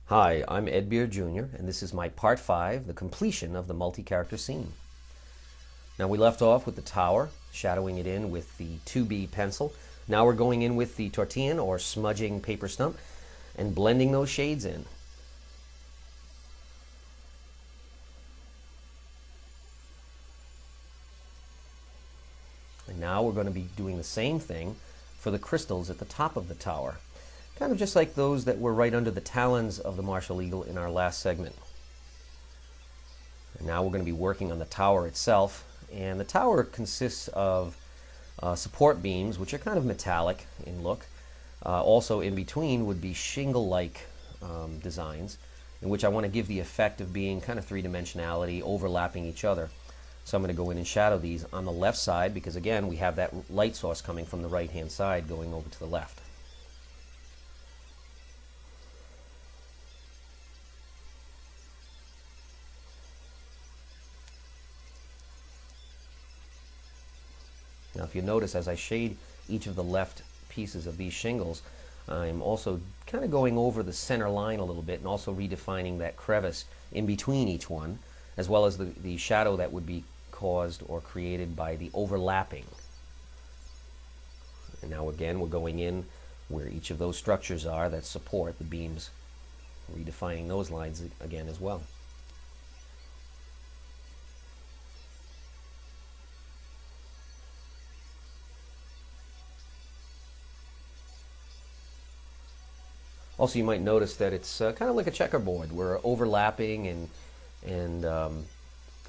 Hi, I'm Ed Beer Jr., and this is my Part 5, the completion of the multi-character scene. Now we left off with the tower, shadowing it in with the 2B pencil. Now we're going in with the tortillon, or smudging paper stump, and blending those shades in. And now we're going to be doing the same thing for the crystals at the top of the tower. Kind of just like those that were right under the talons of the martial eagle in our last segment. And now we're going to be working on the tower itself. And the tower consists of support beams, which are kind of metallic in look. Also in between would be shingle-like designs, in which I want to give the effect of being kind of three-dimensionality, overlapping each other. So I'm going to go in and shadow these on the left side, because again, we have that light source coming from the right-hand side going over to the left. Now if you notice, as I shade each of the left pieces of these shingles, I'm also kind of going over the center line a little bit and also redefining that crevice in between each one, as well as the shadow that would be caused or created by the overlapping. And now again, we're going in where each of those structures are that support the beams, redefining those lines again as well. Also, you might notice that it's kind of like a checkerboard. We're overlapping and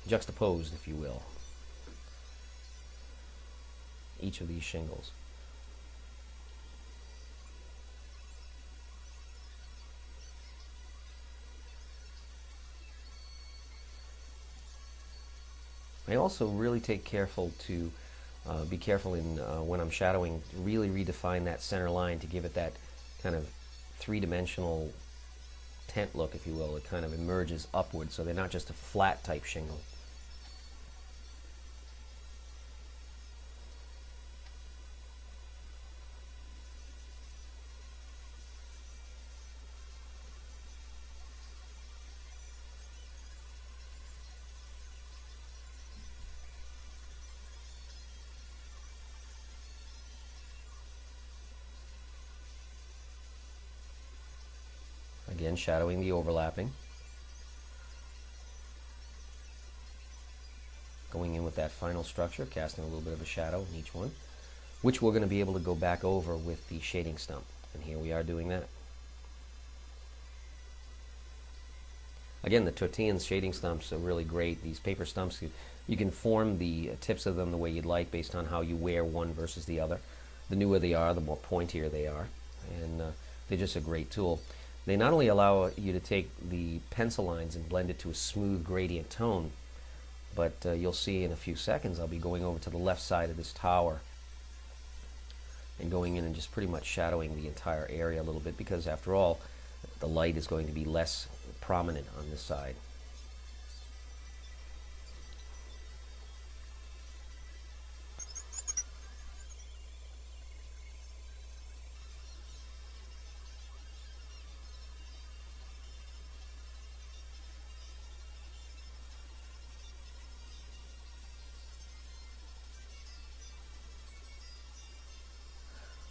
juxtaposed, if you will, each of these shingles. I also really take careful to be careful in when I'm shadowing, really redefine that center line to give it that kind of three-dimensional tent look, if you will. It kind of emerges upward, so they're not just a flat type shingle. Again, shadowing the overlapping. Going in with that final structure, casting a little bit of a shadow in each one, which we're going to be able to go back over with the shading stump. And here we are doing that. Again, the tortillon shading stumps are really great. These paper stumps, you can form the tips of them the way you'd like based on how you wear one versus the other. The newer they are, the more pointier they are. And they're just a great tool. They not only allow you to take the pencil lines and blend it to a smooth gradient tone, but you'll see in a few seconds I'll be going over to the left side of this tower and going in and just pretty much shadowing the entire area a little bit, because after all, the light is going to be less prominent on this side.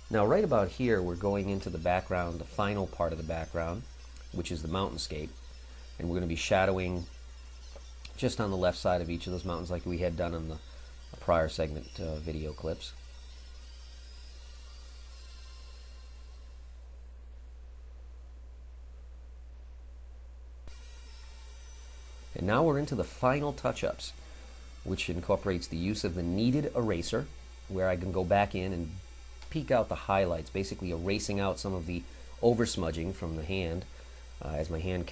Now right about here we're going into the background, the final part of the background, which is the mountainscape, and we're going to be shadowing just on the left side of each of those mountains like we had done in the prior segment video clips. And now we're into the final touch-ups, which incorporates the use of the kneaded eraser, where I can go back in and peek out the highlights, basically erasing out some of the over-smudging from the hand as my hand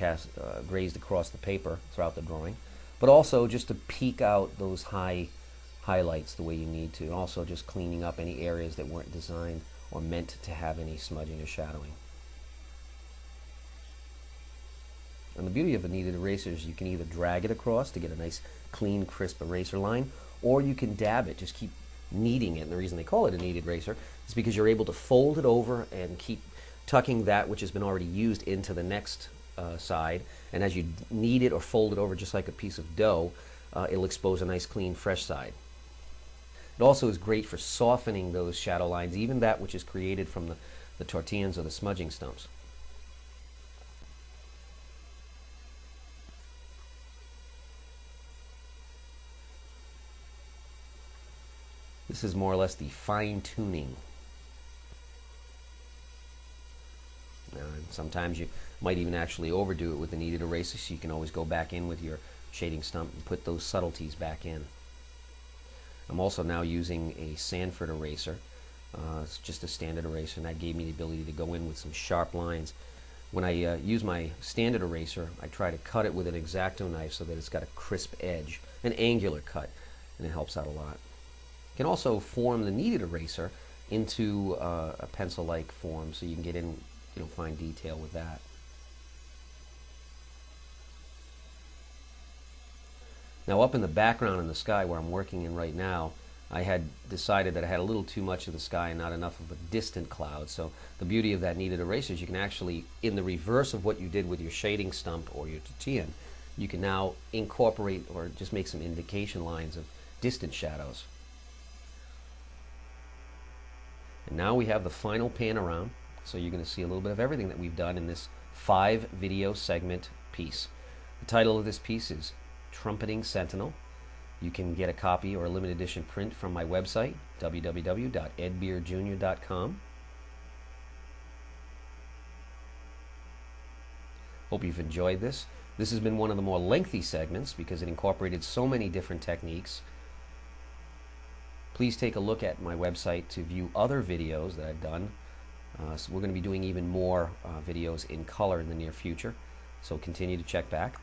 grazed across the paper throughout the drawing, but also just to peek out those highlights the way you need to, and also just cleaning up any areas that weren't designed or meant to have any smudging or shadowing. And the beauty of a kneaded eraser is you can either drag it across to get a nice clean, crisp eraser line, or you can dab it, just keep kneading it. And the reason they call it a kneaded eraser is because you're able to fold it over and keep tucking that which has been already used into the next side, and as you knead it or fold it over just like a piece of dough, it'll expose a nice clean fresh side. It also is great for softening those shadow lines, even that which is created from the tortillas or the smudging stumps. This is more or less the fine-tuning. Sometimes you might even actually overdo it with the kneaded eraser, so you can always go back in with your shading stump and put those subtleties back in. I'm also now using a Sanford eraser. It's just a standard eraser, and that gave me the ability to go in with some sharp lines. When I use my standard eraser, I try to cut it with an X-Acto knife so that it's got a crisp edge, an angular cut, and it helps out a lot. You can also form the kneaded eraser into a pencil-like form, so you can get in, fine detail with that. Now, up in the background in the sky where I'm working in right now, I had decided that I had a little too much of the sky and not enough of a distant cloud. So the beauty of that kneaded eraser is you can actually, in the reverse of what you did with your shading stump or your tortilla, you can now incorporate or just make some indication lines of distant shadows. And now we have the final pan around, so you're going to see a little bit of everything that we've done in this 5-video segment piece. The title of this piece is Trumpeting Sentinel. You can get a copy or a limited edition print from my website, www.edbeerjr.com. Hope you've enjoyed this. This has been one of the more lengthy segments because it incorporated so many different techniques. Please take a look at my website to view other videos that I've done. So we're going to be doing even more videos in color in the near future, so continue to check back.